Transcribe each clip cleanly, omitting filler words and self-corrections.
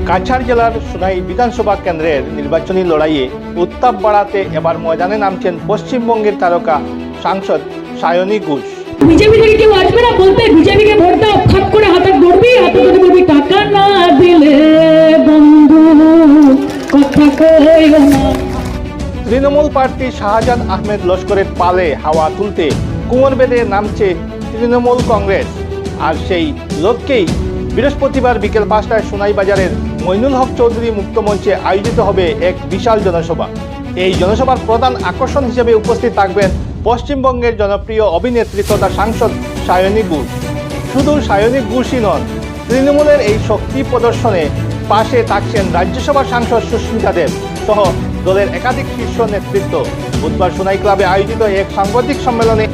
কাছাড় জেলার সোনাই বিধানসভা কেন্দ্রের নির্বাচনী লড়াইয়ে উত্তাপ বাড়াতে এবার ময়দানে নামছেন পশ্চিমবঙ্গের তারকা সাংসদ সায়নী ঘোষ। বিজেপি থেকে কেউ আসবে না বলতে বিজেপিকে ভোট দাও, ফাঁক করে হাতে ধরবি, হাতে ধরে বলবি টাকা না দিলে বন্ধু কথা কইও না। তৃণমূল প্রার্থী শাহজাহান আহমেদ লস্করের পালে হাওয়া তুলতে কুমোর বেঁধে নামছে তৃণমূল কংগ্রেস। আর সেই লক্ষ্যেই বৃহস্পতিবার বিকেল 5টায় সোনাই বাজারের মইনুল হক চৌধুরী মুক্ত মঞ্চে আয়োজিত হবে এক বিশাল জনসভা। এই জনসভার প্রধান আকর্ষণ হিসেবে উপস্থিত থাকবেন পশ্চিমবঙ্গের জনপ্রিয় অভিনেত্রী তথা সাংসদ সায়নী ঘোষ। শুধু সায়নী ঘোষই নন, তৃণমূলের এই শক্তি প্রদর্শনে পাশে থাকছেন রাজ্যসভার সাংসদ সুস্মিতা দেব সহ দলের একাধিক শীর্ষ নেতৃত্ব। বুধবার সোনাই ক্লাবে আয়োজিত এক সাংবাদিক সম্মেলনে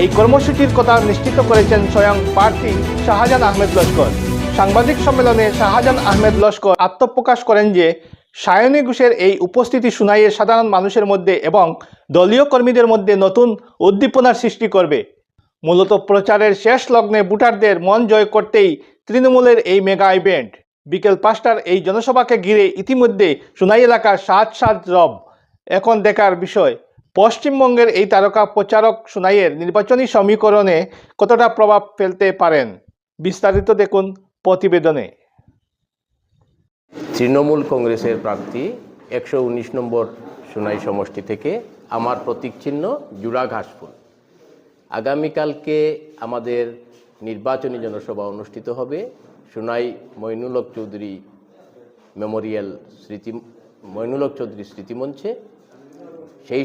এই কর্মসূচির কথা নিশ্চিত করেছেন স্বয়ং প্রার্থী শাহজাহান আহমেদ লস্কর। সাংবাদিক সম্মেলনে শাহজাহান আহমেদ লস্কর আত্মপ্রকাশ করেন যে সায়নী ঘোষের এই উপস্থিতি সোনাইয়ের সাধারণ মানুষের মধ্যে এবং দলীয় কর্মীদের মধ্যে নতুন উদ্দীপনার সৃষ্টি করবে। মূলত প্রচারের শেষ লগ্নে ভোটারদের মন জয় করতেই তৃণমূলের এই মেগা ইভেন্ট। বিকেল 5টার এই জনসভাকে ঘিরে ইতিমধ্যে সোনাই এলাকার সাজ রব। এখন দেখার বিষয় পশ্চিমবঙ্গের এই তারকা প্রচারক সোনাইয়ের নির্বাচনী সমীকরণে কতটা প্রভাব ফেলতে পারেন। বিস্তারিত দেখুন প্রতিবেদনে। তৃণমূল কংগ্রেসের প্রার্থী 119 নম্বর সোনাই সমষ্টি থেকে আমার প্রতীক চিহ্ন জুড়া ঘাসফুল। আগামীকালকে আমাদের নির্বাচনী জনসভা অনুষ্ঠিত হবে সোনাই মইনুল হক চৌধুরী মেমোরিয়াল মইনুল হক চৌধুরী স্মৃতিমঞ্চে। সেই